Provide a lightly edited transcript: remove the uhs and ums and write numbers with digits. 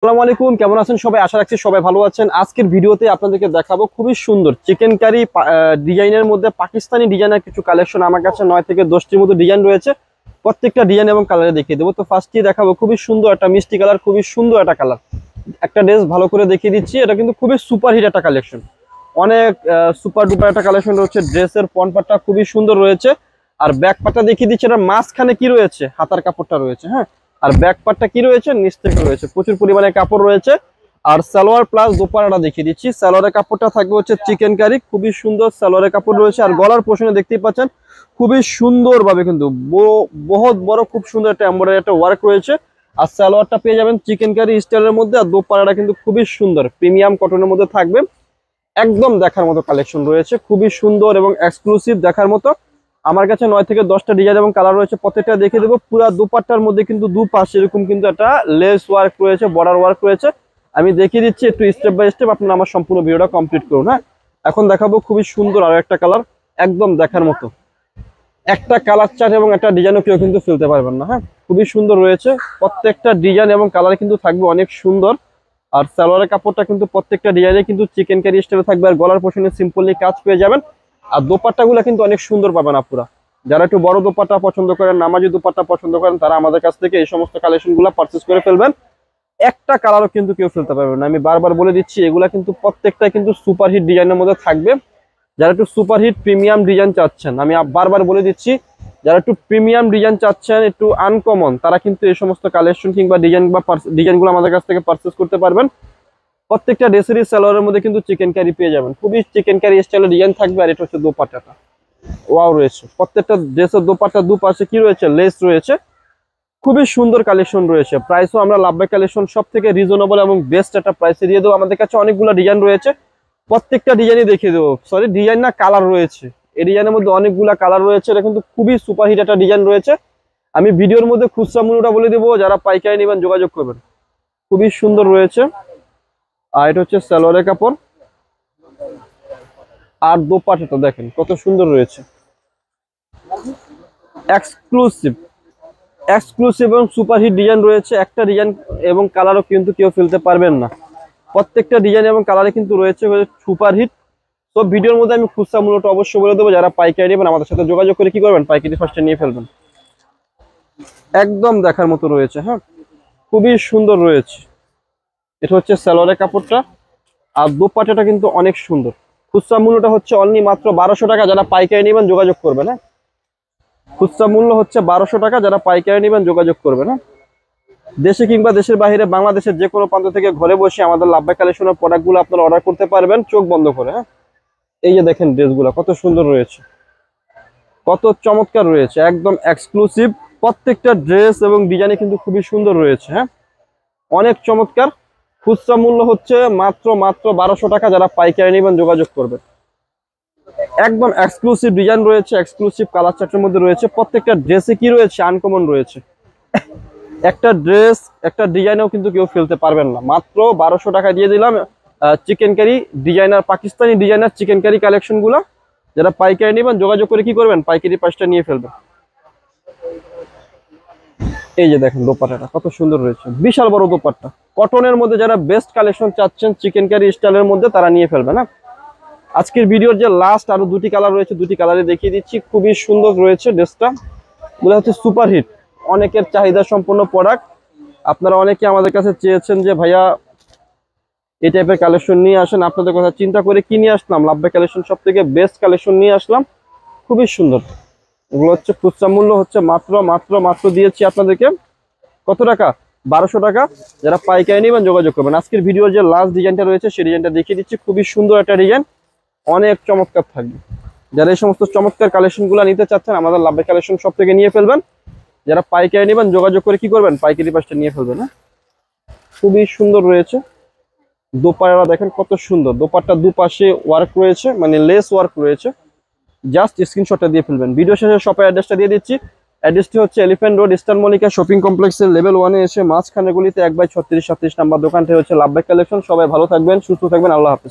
আসসালামু আলাইকুম, কেমন আছেন সবাই? আশা রাখছি সবাই ভালো আছেন। আজকের ভিডিওতে আপনাদেরকে দেখাবো খুবই সুন্দর চিকেন কারি ডিজাইনের মধ্যে পাকিস্তানি ডিজাইনের কিছু কালেকশন। আমার কাছে 9 থেকে 10টির মতো ডিজাইন রয়েছে। প্রত্যেকটা ডিজাইন এবং কালারে দেখিয়ে দেবো। তো ফার্স্টে দেখাবো খুবই সুন্দর একটা মিষ্টি কালার, খুবই সুন্দর একটা কালার। একটা ড্রেস ভালো করে দেখিয়ে দিচ্ছি। এটা কিন্তু খুবই সুপার হিট একটা কালেকশন, অনেক সুপার ডুপার একটা কালেকশন রয়েছে। ড্রেসের ফ্রন্ট পার্টটা খুবই সুন্দর রয়েছে, আর ব্যাক পার্টটা দেখিয়ে দিচ্ছি। এটা মাঝখানে কি রয়েছে, হাতার কাপড়টা রয়েছে, হ্যাঁ। আর ব্যাক পার্টটা কি রয়েছে, নিচ থেকে রয়েছে, প্রচুর পরিমাণে কাপড় রয়েছে। আর সালোয়ার প্লাস দোপাট্টাটা দেখিয়ে দিচ্ছি। সালোয়ারের কাপড়টা থাকবে হচ্ছে চিকেন কারি, খুবই সুন্দর সালোয়ারের কাপড় রয়েছে। আর গলার পোর্শনে দেখতেই পাচ্ছেন খুবই সুন্দর ভাবে কিন্তু বহুত বড় খুব সুন্দর একটা এমব্রয়ডারি একটা ওয়ার্ক রয়েছে। আর সালোয়ারটা পেয়ে যাবেন চিকেন কারি স্টাইলের মধ্যে। আর দোপাট্টাটা কিন্তু খুবই সুন্দর প্রিমিয়াম কটনের মধ্যে থাকবে। একদম দেখার মতো কালেকশন রয়েছে, খুবই সুন্দর এবং এক্সক্লুসিভ দেখার মতো। আমার কাছে 9 থেকে 10টা ডিজাইন এবং কালার রয়েছে, প্রত্যেকটা দেখে দেবো। পুরো দুপাট্টার মধ্যে কিন্তু দুপাশে এরকম কিন্তু একটা লেস ওয়ার্ক রয়েছে, বর্ডার ওয়ার্ক রয়েছে। আমি দেখিয়ে দিচ্ছি একটু স্টেপ বাই স্টেপ, আপনারা আমার সম্পূর্ণ ভিডিওটা কমপ্লিট করুন। হ্যাঁ, এখন দেখাবো খুবই সুন্দর আরো একটা কালার, একদম দেখার মতো। একটা কালার চার্ট এবং একটা ডিজাইনও কেউ কিন্তু ফেলতে পারবেন না। হ্যাঁ, খুবই সুন্দর রয়েছে, প্রত্যেকটা ডিজাইন এবং কালার কিন্তু থাকবে অনেক সুন্দর। আর সালোয়ারের কাপড়টা কিন্তু প্রত্যেকটা ডিজাইনে কিন্তু চিকেন কারি স্টাইলে থাকবে। আর গলার পোর্শনে সিম্পলি কাজ পেয়ে যাবেন। আর দোপাট্টাগুলো কিন্তু অনেক সুন্দর পাবেন আপনারা। যারা একটু বড় দোপাট্টা পছন্দ করেন, নামাজি দোপাট্টা পছন্দ করেন, তারা আমাদের কাছ থেকে এই সমস্ত কালেকশনগুলো পারচেজ করে ফেলবেন। একটা কালারও কিন্তু কেউ ফেলতে পারবে না। আমি বারবার বলে দিচ্ছি, এগুলা কিন্তু প্রত্যেকটা কিন্তু সুপারহিট ডিজাইনের মধ্যে থাকবে। যারা একটু সুপারহিট প্রিমিয়াম ডিজাইন চাচ্ছেন, আমি বারবার বলে দিচ্ছি, যারা একটু প্রিমিয়াম ডিজাইন চাচ্ছেন, একটু আনকমন, তারা কিন্তু এই সমস্ত কালেকশন কিংবা ডিজাইনগুলো আমাদের কাছ থেকে পারচেজ করতে পারবেন। প্রত্যেকটা ড্রেসেরই সালোয়ারের মধ্যে কিন্তু চিকেন কারি পেয়ে যাবেন, খুবই চিকেন কারি স্টাইলের ডিজাইন থাকবে। আর এটা হচ্ছে দোপাট্টাটা, ওয়াও রয়েছে। প্রত্যেকটা ড্রেসের দোপাট্টা দুপাশে কি রয়েছে, লেস রয়েছে। খুবই সুন্দর কালেকশন রয়েছে। প্রাইসও আমরা লাভবাই কালেকশন সব থেকে রিজনেবল এবং বেস্ট একটা প্রাইসে দিয়ে দেবো। আমাদের কাছে অনেকগুলো ডিজাইন রয়েছে, প্রত্যেকটা ডিজাইনই দেখিয়ে দেবো। সরি, ডিজাইন না, কালার রয়েছে। এই ডিজাইনের মধ্যে অনেকগুলো কালার রয়েছে। এটা কিন্তু খুবই সুপারহিট একটা ডিজাইন রয়েছে। আমি ভিডিওর মধ্যে খুচরা মূল্যটা বলে দেবো, যারা পাইকারি নেবেন যোগাযোগ করবেন। খুবই সুন্দর রয়েছে। আর এটা হচ্ছে সালোয়ারের কাপড়। আর দোপাট্টাটা দেখেন কত সুন্দর রয়েছে, এক্সক্লুসিভ এক্সক্লুসিভ এবং সুপারহিট ডিজাইন রয়েছে। একটা ডিজাইন এবং কালারও কিন্তু কেউ ফেলতে পারবেন না। প্রত্যেকটা ডিজাইন এবং কালারে কিন্তু রয়েছে সুপারহিট। তো ভিডিওর মধ্যে আমি খুচরা মূল্যটা অবশ্যই বলে দেবো। যারা পাইকারি নেবেন আমাদের সাথে যোগাযোগ করে কি করবেন, পাইকারি ফার্স্টে নিয়ে ফেলবেন। একদম দেখার মতো রয়েছে। হ্যাঁ, খুবই সুন্দর রয়েছে। এটা হচ্ছে সালোয়ারের কাপড়টা। আর দোপাট্টাটা কিন্তু অনেক সুন্দর। খুচরা মূল্যটা হচ্ছে অনলি মাত্র 1200 টাকা। যারা পাইকারি নেবেন যোগাযোগ করবেন। হ্যাঁ, খুচরা মূল্য হচ্ছে 1200 টাকা। যারা পাইকারি নেবেন যোগাযোগ করবেন। হ্যাঁ, দেশে কিংবা দেশের বাইরে, বাংলাদেশের যে কোনো প্রান্ত থেকে ঘরে বসে আমাদের লাভবাই কালেকশনের প্রোডাক্টগুলো আপনারা অর্ডার করতে পারবেন চোখ বন্ধ করে। হ্যাঁ, এই যে দেখেন ড্রেসগুলো কত সুন্দর রয়েছে, কত চমৎকার রয়েছে, একদম এক্সক্লুসিভ। প্রত্যেকটা ড্রেস এবং ডিজাইনে কিন্তু খুবই সুন্দর রয়েছে। হ্যাঁ, অনেক চমৎকার। খুচরা মূল্য হচ্ছে মাত্র 1200 টাকা। যারা পাইকারি নেবেন যোগাযোগ করবেন। একদম এক্সক্লুসিভ ডিজাইন রয়েছে, এক্সক্লুসিভ কালার চার্টের মধ্যে রয়েছে। প্রত্যেকটা ড্রেসে কি রয়েছে, আনকমন রয়েছে। একটা ড্রেস একটা ডিজাইনেও কিন্তু কেউ ফেলতে পারবেন না। মাত্র 1200 টাকা দিয়ে দিলাম chikankari designer, Pakistani designer chikankari কালেকশনগুলো। যারা পাইকারি নেবেন যোগাযোগ করে কি করবেন, পাইকারি প্রাইসটা নিয়ে ফেলবেন। এই যে দেখেন দোপাট্টাটা কত সুন্দর রয়েছে, বিশাল বড় দোপাট্টা। কটনের মধ্যে যারা বেস্ট কালেকশন চাচ্ছেন চিকেন কারি স্টাইলের মধ্যে, তারা নিয়ে ফেলবেন। না, আজকের ভিডিওর যে লাস্ট আরো দুটি কালার রয়েছে, দুটি কালারে দেখিয়ে দিচ্ছি। খুবই সুন্দর রয়েছে ড্রেসটা, বলে হচ্ছে সুপারহিট, অনেকের চাহিদা সম্পন্ন প্রোডাক্ট। আপনারা অনেকে আমাদের কাছে চেয়েছেন যে ভাইয়া এই টাইপের কালেকশন নিয়ে আসেন। আপনাদের কথা চিন্তা করে কি নিয়ে আসলাম, লাভবাই কালেকশন সব থেকে বেস্ট কালেকশন নিয়ে আসলাম। খুবই সুন্দর। এগুলো হচ্ছে খুচরা মূল্য হচ্ছে মাত্র মাত্র মাত্র দিয়েছি আপনাদেরকে কত টাকা, 1200 টাকা। যারা পাইকারি নেবেন যোগাযোগ করবেন। আজকের ভিডিওর যে লাস্ট ডিজাইনটা রয়েছে সেই ডিজাইনটা দেখিয়ে দিচ্ছি। খুবই সুন্দর একটা ডিজাইন, অনেক চমৎকার থাকবে। যারা এই সমস্ত চমৎকার কালেকশনগুলো নিতে চাচ্ছেন আমাদের লাভবাই কালেকশন সব থেকে নিয়ে ফেলবেন। যারা পাইকারি নেবেন যোগাযোগ করে কি করবেন, পাইকারি পাশটা নিয়ে ফেলবেন। হ্যাঁ, খুবই সুন্দর রয়েছে। দোপাট্টা দেখেন কত সুন্দর, দোপাট্টা দুপাশে ওয়ার্ক রয়েছে, মানে লেস ওয়ার্ক রয়েছে। জাস্ট স্ক্রিনশটটা দিয়ে ফেলবেন। ভিডিও শেষে শপের অ্যাড্রেসটা দিয়ে দিচ্ছি। অ্যাড্রেসটি হচ্ছে elephant road, eastern Mallika shopping কমপ্লেক্সের লেভেল 1-এ এসে মাঝখানে গলিতে 1/36-37 নাম্বার দোকানটি হচ্ছে লাভবাই কালেকশন। সবাই ভালো থাকবেন, সুস্থ থাকবেন, আল্লাহ হাফেজ।